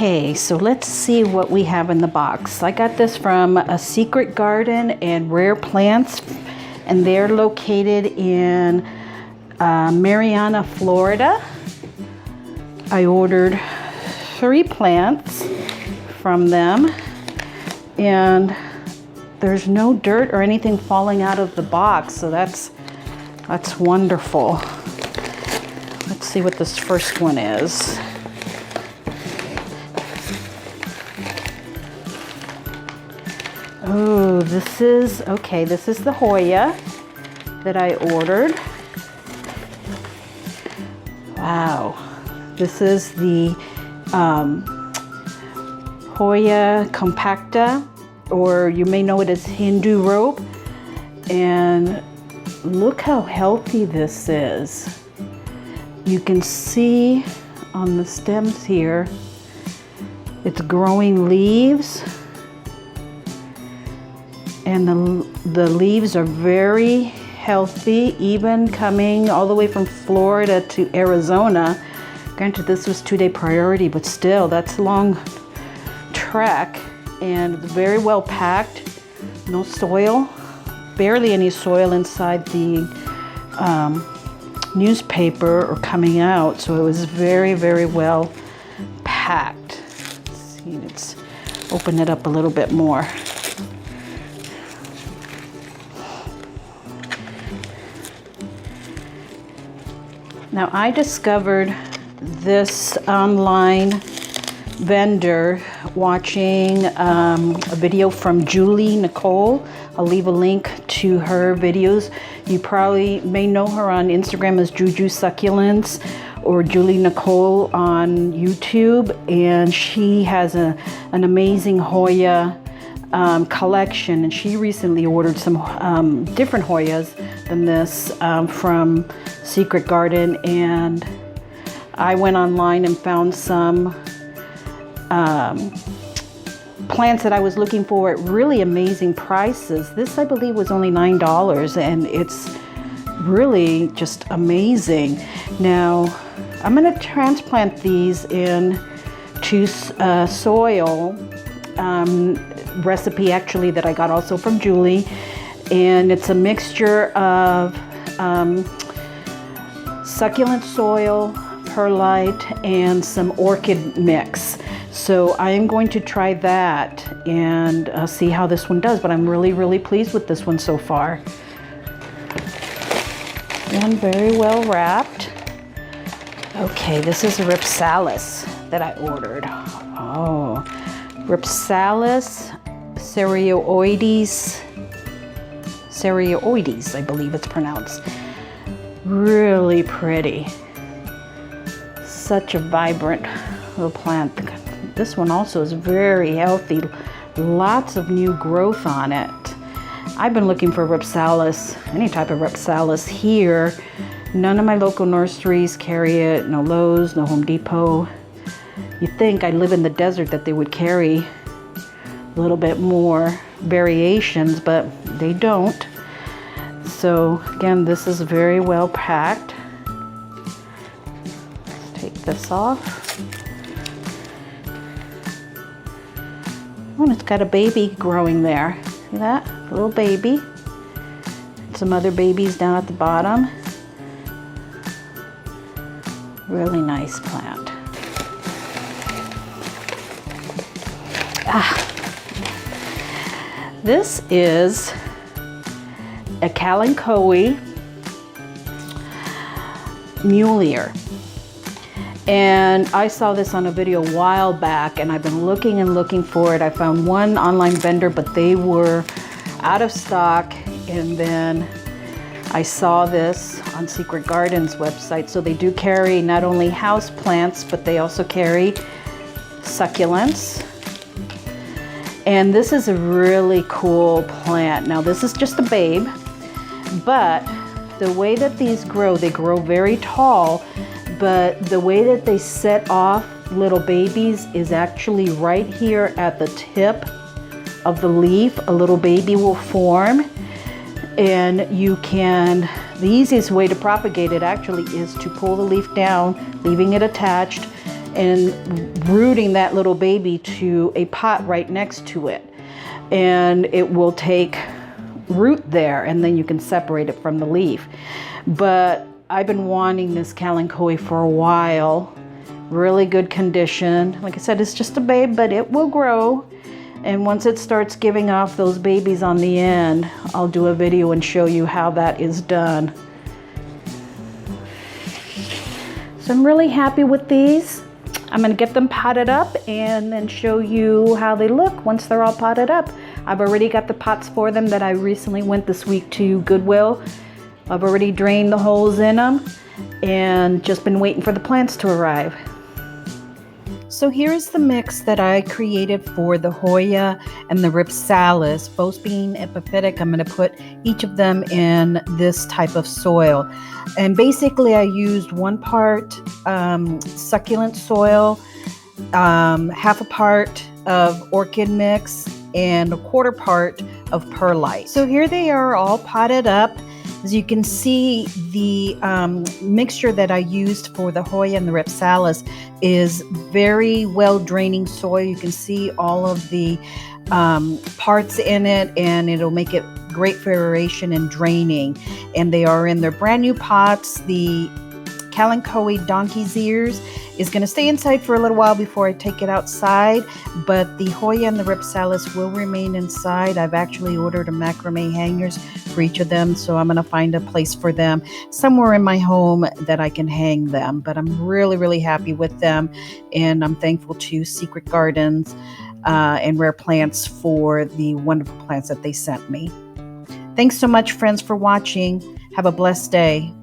Okay, so let's see what we have in the box. I got this from A Secret Garden and Rare Plants, and they're located in Marianna, Florida. I ordered 3 plants from them, and there's no dirt or anything falling out of the box, so that's wonderful. Let's see what this first one is. Oh, this is the Hoya that I ordered. Wow. This is the Hoya Compacta, or you may know it as Hindu rope. And look how healthy this is. You can see on the stems here, it's growing leaves. And the leaves are very healthy, even coming all the way from Florida to Arizona. Granted, this was 2-day priority, but still, that's a long trek, and very well packed. No soil, barely any soil inside the newspaper or coming out, so it was very, very well packed. Let's see, let's open it up a little bit more. Now, I discovered this online vendor watching a video from Julie Nicole. I'll leave a link to her videos. You probably may know her on Instagram as Juju Succulents, or Julie Nicole on YouTube, and she has an amazing Hoya collection, and she recently ordered some different Hoyas than this from Secret Garden, and I went online and found some plants that I was looking for at really amazing prices. This, I believe, was only $9, and it's really just amazing. Now, I'm going to transplant these into soil recipe actually that I got also from Julie, and it's a mixture of succulent soil, perlite, and some orchid mix. So I am going to try that and see how this one does, but I'm really, really pleased with this one so far. And very well wrapped. Okay, this is a Rhipsalis that I ordered. Oh, Rhipsalis cereoides, I believe it's pronounced. Really pretty. Such a vibrant little plant. This one also is very healthy. Lots of new growth on it. I've been looking for Rhipsalis, any type of Rhipsalis here. None of my local nurseries carry it. No Lowe's, no Home Depot. You'd think I live in the desert that they would carry a little bit more variations, but they don't. So again, this is very well packed. Let's take this off. Oh, and it's got a baby growing there. See that? A little baby. Some other babies down at the bottom. Really nice plant. This is a Kalanchoe Mulier. And I saw this on a video a while back, and I've been looking and looking for it. I found one online vendor, but they were out of stock. And then I saw this on Secret Garden's website. So they do carry not only house plants, but they also carry succulents. And this is a really cool plant. Now, this is just a babe, but the way that these grow, they grow very tall, but the way that they set off little babies is actually right here at the tip of the leaf. A little baby will form, and you can, the easiest way to propagate it actually is to pull the leaf down, leaving it attached, and rooting that little baby to a pot right next to it. And it will take root there, and then you can separate it from the leaf. But I've been wanting this Kalanchoe for a while. Really good condition. Like I said, it's just a babe, but it will grow. And once it starts giving off those babies on the end, I'll do a video and show you how that is done. So I'm really happy with these. I'm going to get them potted up and then show you how they look once they're all potted up. I've already got the pots for them that I recently went this week to Goodwill. I've already drained the holes in them and just been waiting for the plants to arrive. So here's the mix that I created for the Hoya and the Rhipsalis, both being epiphytic. I'm going to put each of them in this type of soil. And basically I used 1 part succulent soil, half a part of orchid mix, and 1/4 part of perlite. So here they are all potted up. As you can see, the mixture that I used for the Hoya and the Rhipsalis is very well draining soil. You can see all of the parts in it, and it'll make it great for aeration and draining. And they are in their brand new pots. The Kalanchoe donkey's ears is going to stay inside for a little while before I take it outside, but the Hoya and the Rhipsalis will remain inside. I've actually ordered a macrame hangers for each of them, so I'm going to find a place for them somewhere in my home that I can hang them. But I'm really, really happy with them, and I'm thankful to Secret Gardens and Rare Plants for the wonderful plants that they sent me. Thanks so much, friends, for watching. Have a blessed day.